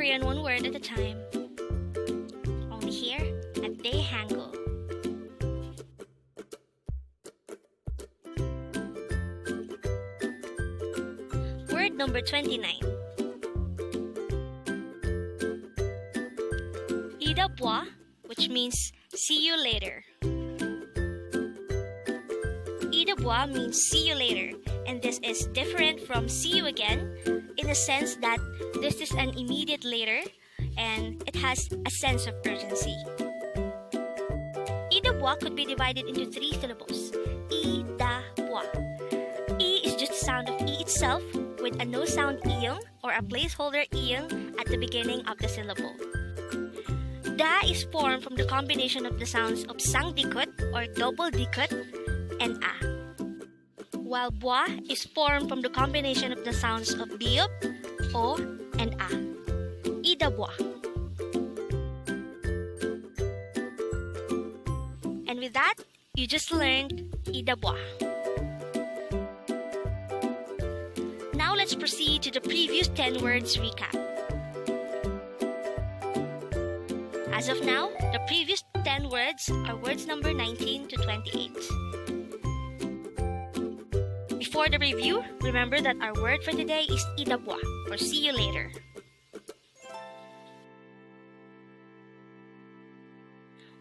Korean one word at a time. Only here at Dae-Hangul. Word number 29. Iddabwa, which means see you later. Iddabwa means see you later, and this is different from see you again in the sense that this is an immediate later and it has a sense of urgency. Iddabwa could be divided into 3 syllables. Iddabwa. I is just the sound of I itself with a no sound iyong or a placeholder iyong at the beginning of the syllable. Da is formed from the combination of the sounds of sang dikot or double dikot and a. While bwa is formed from the combination of the sounds of biop, o, and a. Iddabwa. And with that, you just learned Iddabwa. Now let's proceed to the previous 10 words recap. As of now, the previous 10 words are words number 19 to 28. Before the review, remember that our word for today is Iddabwa, or see you later.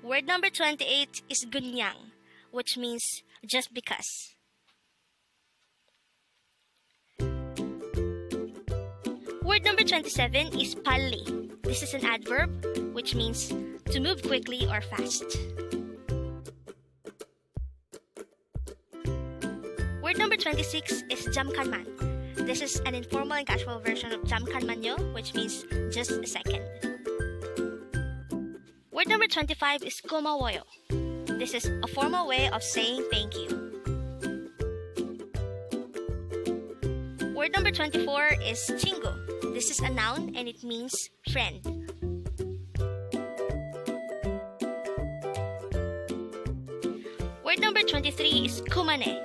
Word number 28 is gunyang, which means just because. Word number 27 is palli. This is an adverb, which means to move quickly or fast. Word number 26 is jamkanman. This is an informal and casual version of jamkanmanyo, which means just a second. Word number 25 is kumawoyo. This is a formal way of saying thank you. Word number 24 is chingo. This is a noun and it means friend. Word number 23 is kumane,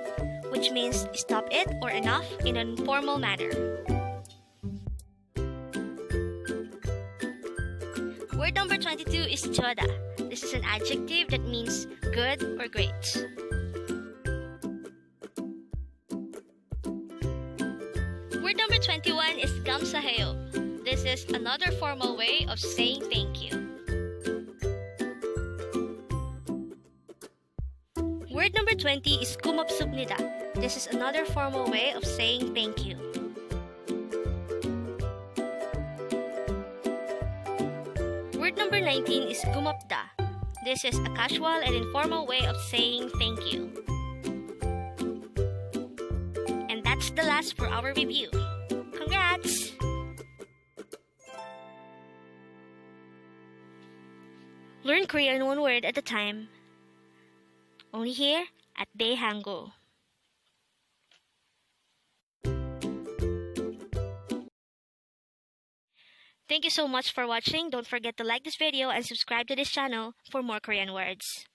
which means stop it or enough in an informal manner. Word number 22 is choda. This is an adjective that means good or great. Word number 21 is gamsahayo. This is another formal way of saying thank you. Word number 20 is kumapsubnida. This is another formal way of saying thank you. Word number 19 is gumapda. This is a casual and informal way of saying thank you. And that's the last for our review. Congrats! Learn Korean one word at a time. Only here at Dae-Hangul. Thank you so much for watching. Don't forget to like this video and subscribe to this channel for more Korean words.